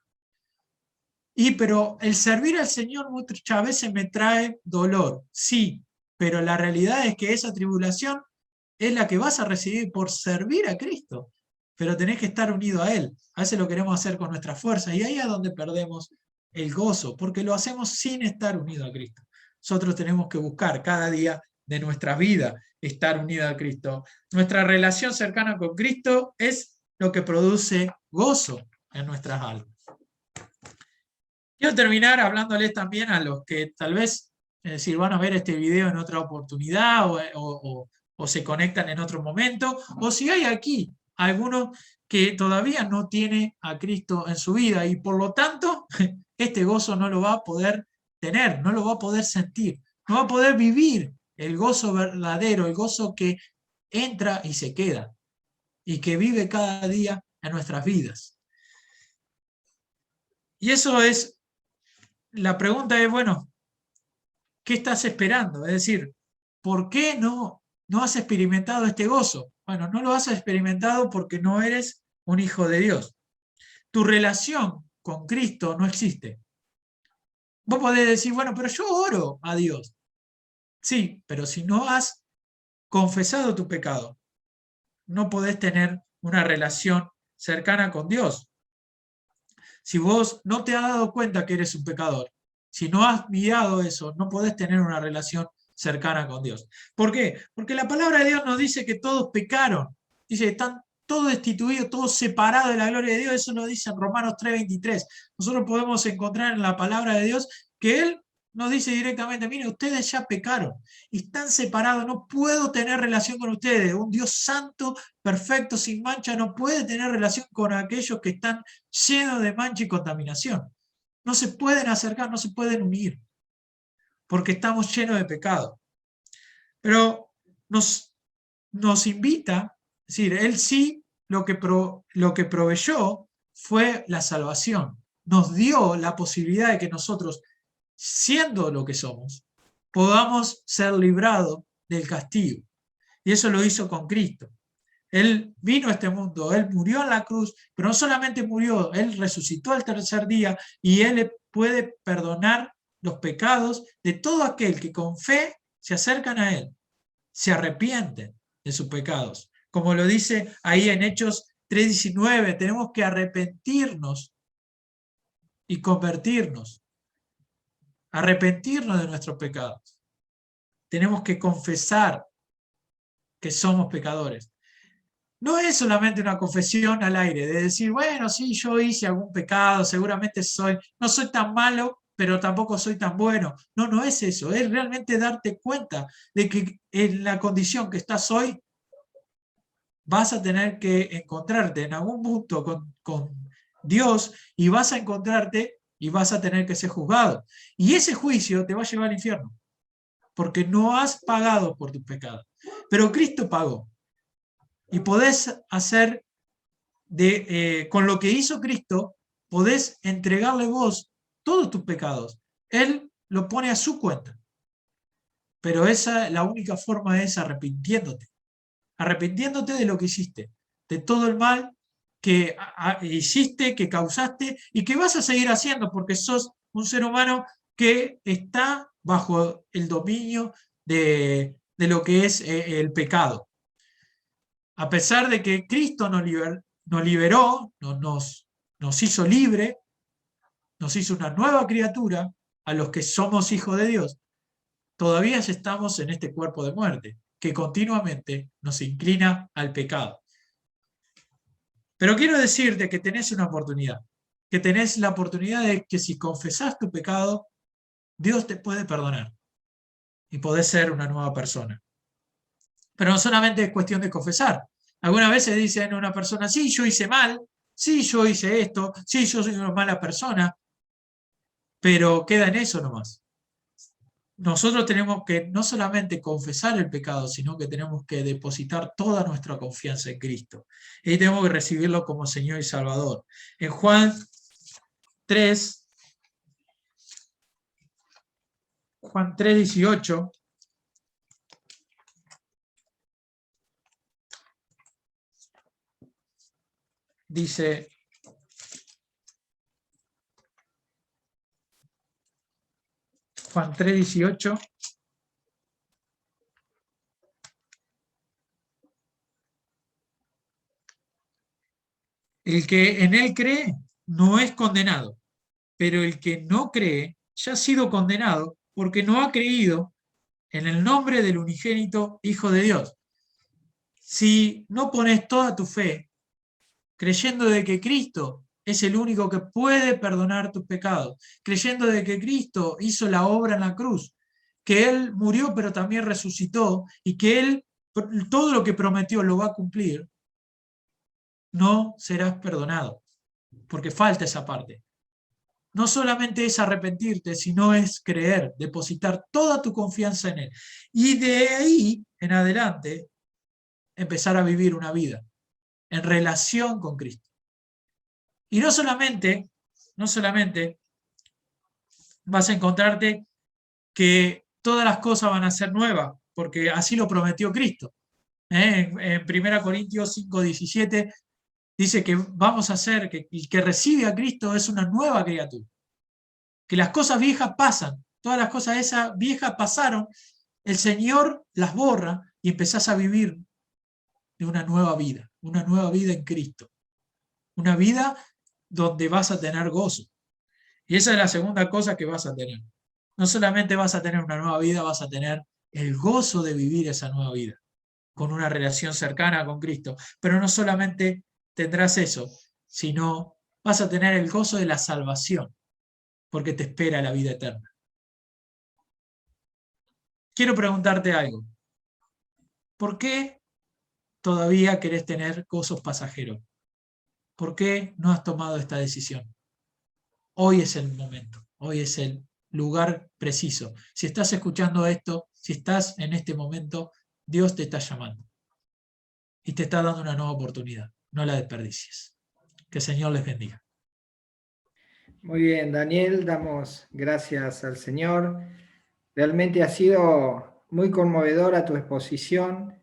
Pero el servir al Señor muchas veces me trae dolor, sí, pero la realidad es que esa tribulación es la que vas a recibir por servir a Cristo, pero tenés que estar unido a Él. A veces lo queremos hacer con nuestras fuerzas y ahí es donde perdemos el gozo, porque lo hacemos sin estar unido a Cristo. Nosotros tenemos que buscar cada día de nuestra vida estar unido a Cristo. Nuestra relación cercana con Cristo es lo que produce gozo en nuestras almas. Quiero terminar hablándoles también a los que tal vez van a ver este video en otra oportunidad o se conectan en otro momento, o si hay aquí alguno que todavía no tiene a Cristo en su vida y por lo tanto este gozo no lo va a poder tener, no lo va a poder sentir, no va a poder vivir el gozo verdadero, el gozo que entra y se queda y que vive cada día en nuestras vidas. Y eso es, la pregunta es, bueno, ¿qué estás esperando? Es decir, ¿por qué no has experimentado este gozo? Bueno, no lo has experimentado porque no eres un hijo de Dios. Tu relación con Cristo no existe. Vos podés decir, bueno, pero yo oro a Dios. Sí, pero si no has confesado tu pecado, no podés tener una relación cercana con Dios. Si vos no te has dado cuenta que eres un pecador, si no has mirado eso, no podés tener una relación cercana con Dios. ¿Por qué? Porque la palabra de Dios nos dice que todos pecaron. Dice que están todos destituidos, todos separados de la gloria de Dios. Eso nos dice en Romanos 3:23. Nosotros podemos encontrar en la palabra de Dios que Él nos dice directamente, mire, ustedes ya pecaron, están separados, no puedo tener relación con ustedes. Un Dios santo, perfecto, sin mancha, no puede tener relación con aquellos que están llenos de mancha y contaminación. No se pueden acercar, no se pueden unir, porque estamos llenos de pecado. Pero nos invita, es decir, Él sí, lo que proveyó fue la salvación. Nos dio la posibilidad de que nosotros, siendo lo que somos, podamos ser librados del castigo. Y eso lo hizo con Cristo. Él vino a este mundo, Él murió en la cruz, pero no solamente murió, Él resucitó al tercer día y Él puede perdonar los pecados de todo aquel que con fe se acercan a Él, se arrepienten de sus pecados. Como lo dice ahí en Hechos 3:19, tenemos que arrepentirnos y convertirnos. Arrepentirnos de nuestros pecados. Tenemos que confesar que somos pecadores. No es solamente una confesión al aire, de decir, bueno, sí, yo hice algún pecado, seguramente no soy tan malo, pero tampoco soy tan bueno. No, no es eso, es realmente darte cuenta de que en la condición que estás hoy, vas a tener que encontrarte en algún punto con Dios y vas a encontrarte y vas a tener que ser juzgado. Y ese juicio te va a llevar al infierno, porque no has pagado por tus pecados. Pero Cristo pagó. Y podés hacer, con lo que hizo Cristo, podés entregarle vos todos tus pecados. Él lo pone a su cuenta. Pero la única forma es arrepintiéndote. Arrepintiéndote de lo que hiciste, de todo el mal que hiciste, que causaste y que vas a seguir haciendo porque sos un ser humano que está bajo el dominio de lo que es el pecado. A pesar de que Cristo nos liberó, nos hizo libre, nos hizo una nueva criatura a los que somos hijos de Dios, todavía estamos en este cuerpo de muerte, que continuamente nos inclina al pecado. Pero quiero decirte que tenés una oportunidad, que tenés la oportunidad de que si confesás tu pecado, Dios te puede perdonar y podés ser una nueva persona. Pero no solamente es cuestión de confesar. Algunas veces dicen a una persona, sí, yo hice mal, sí, yo hice esto, sí, yo soy una mala persona, pero queda en eso nomás. Nosotros tenemos que no solamente confesar el pecado, sino que tenemos que depositar toda nuestra confianza en Cristo. Y tenemos que recibirlo como Señor y Salvador. En Juan 3:18, dice: Juan 3:18, el que en él cree no es condenado, pero el que no cree ya ha sido condenado porque no ha creído en el nombre del unigénito Hijo de Dios. Si no pones toda tu fe creyendo de que Cristo es el único que puede perdonar tus pecados, creyendo de que Cristo hizo la obra en la cruz, que Él murió pero también resucitó y que Él todo lo que prometió lo va a cumplir, no serás perdonado, porque falta esa parte. No solamente es arrepentirte, sino es creer, depositar toda tu confianza en Él. Y de ahí en adelante empezar a vivir una vida en relación con Cristo. Y no solamente vas a encontrarte que todas las cosas van a ser nuevas, porque así lo prometió Cristo. En 1 Corintios 5:17 dice que vamos a hacer, que el que recibe a Cristo es una nueva criatura. Que las cosas viejas pasan, todas las cosas esas viejas pasaron, el Señor las borra y empezás a vivir de una nueva vida en Cristo. Una vida donde vas a tener gozo. Y esa es la segunda cosa que vas a tener. No solamente vas a tener una nueva vida, vas a tener el gozo de vivir esa nueva vida, con una relación cercana con Cristo. Pero no solamente tendrás eso, sino vas a tener el gozo de la salvación, porque te espera la vida eterna. Quiero preguntarte algo. ¿Por qué todavía querés tener gozos pasajeros? ¿Por qué no has tomado esta decisión? Hoy es el momento, hoy es el lugar preciso. Si estás escuchando esto, si estás en este momento, Dios te está llamando y te está dando una nueva oportunidad. No la desperdicies. Que el Señor les bendiga. Muy bien, Daniel, damos gracias al Señor. Realmente ha sido muy conmovedora tu exposición.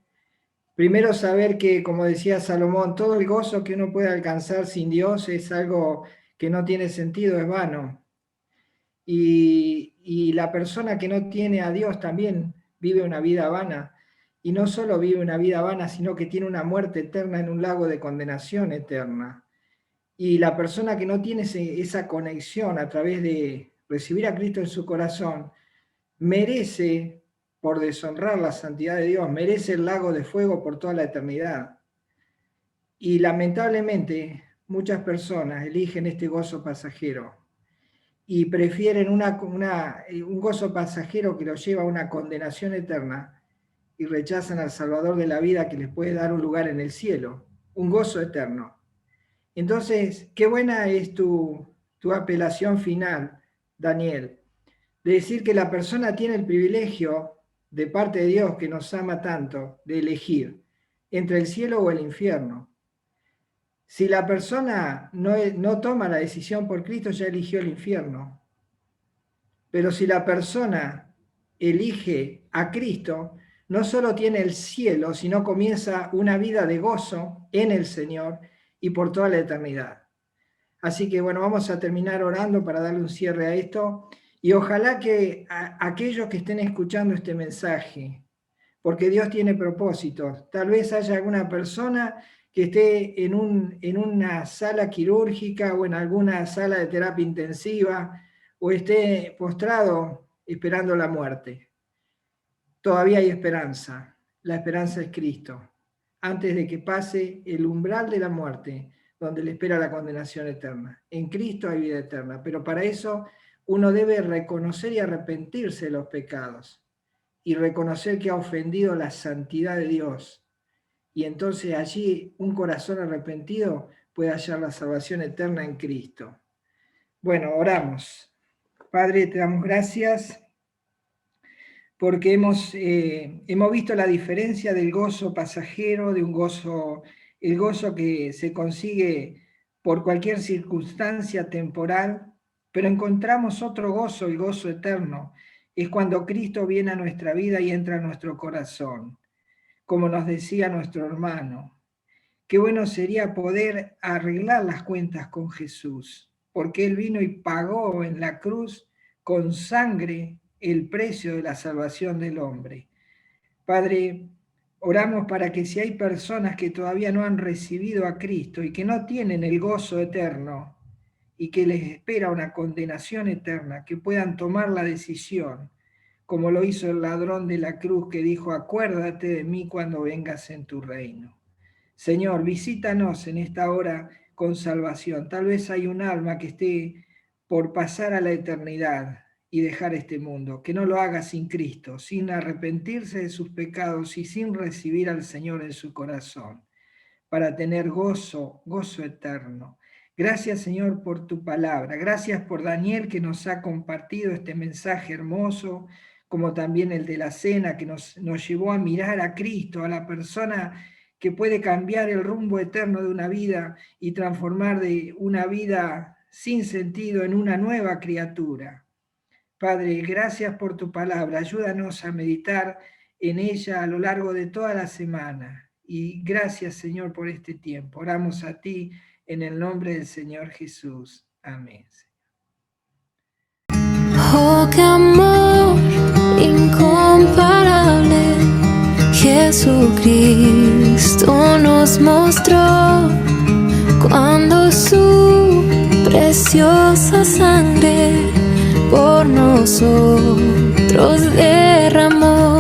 Primero saber que, como decía Salomón, todo el gozo que uno puede alcanzar sin Dios es algo que no tiene sentido, es vano. Y la persona que no tiene a Dios también vive una vida vana. Y no solo vive una vida vana, sino que tiene una muerte eterna en un lago de condenación eterna. Y la persona que no tiene esa conexión a través de recibir a Cristo en su corazón, merece, por deshonrar la santidad de Dios, merece el lago de fuego por toda la eternidad. Y lamentablemente muchas personas eligen este gozo pasajero y prefieren un gozo pasajero que los lleva a una condenación eterna y rechazan al Salvador de la vida que les puede dar un lugar en el cielo, un gozo eterno. Entonces, qué buena es tu apelación final, Daniel, de decir que la persona tiene el privilegio de parte de Dios, que nos ama tanto, de elegir entre el cielo o el infierno. Si la persona no toma la decisión por Cristo, ya eligió el infierno. Pero si la persona elige a Cristo, no solo tiene el cielo, sino comienza una vida de gozo en el Señor y por toda la eternidad. Así que bueno, vamos a terminar orando para darle un cierre a esto Y ojalá que aquellos que estén escuchando este mensaje, porque Dios tiene propósitos, tal vez haya alguna persona que esté en una sala quirúrgica o en alguna sala de terapia intensiva o esté postrado esperando la muerte. Todavía hay esperanza. La esperanza es Cristo. Antes de que pase el umbral de la muerte, donde le espera la condenación eterna. En Cristo hay vida eterna, pero para eso uno debe reconocer y arrepentirse de los pecados y reconocer que ha ofendido la santidad de Dios. Y entonces allí un corazón arrepentido puede hallar la salvación eterna en Cristo. Bueno, oramos. Padre, te damos gracias porque hemos visto la diferencia del gozo pasajero, de un gozo, el gozo que se consigue por cualquier circunstancia temporal, pero encontramos otro gozo, el gozo eterno. Es cuando Cristo viene a nuestra vida y entra a nuestro corazón. Como nos decía nuestro hermano, qué bueno sería poder arreglar las cuentas con Jesús, porque Él vino y pagó en la cruz con sangre el precio de la salvación del hombre. Padre, oramos para que si hay personas que todavía no han recibido a Cristo y que no tienen el gozo eterno y que les espera una condenación eterna, que puedan tomar la decisión, como lo hizo el ladrón de la cruz que dijo, acuérdate de mí cuando vengas en tu reino. Señor, visítanos en esta hora con salvación. Tal vez hay un alma que esté por pasar a la eternidad y dejar este mundo, que no lo haga sin Cristo, sin arrepentirse de sus pecados y sin recibir al Señor en su corazón, para tener gozo, gozo eterno. Gracias, Señor, por tu palabra. Gracias por Daniel que nos ha compartido este mensaje hermoso, como también el de la cena que nos llevó a mirar a Cristo, a la persona que puede cambiar el rumbo eterno de una vida y transformar de una vida sin sentido en una nueva criatura. Padre, gracias por tu palabra. Ayúdanos a meditar en ella a lo largo de toda la semana. Y gracias, Señor, por este tiempo. Oramos a ti en el nombre del Señor Jesús. Amén. Oh, qué amor incomparable, Jesucristo nos mostró cuando su preciosa sangre por nosotros derramó.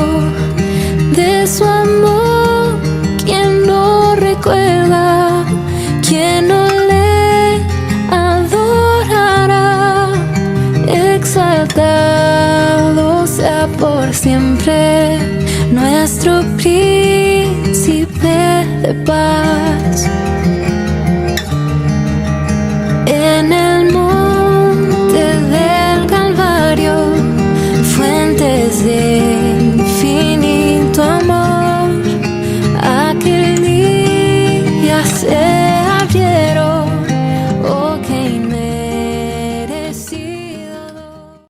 De su amor, ¿quién no recuerda? ¿Quién no le adorará? Exaltado sea por siempre nuestro príncipe de paz.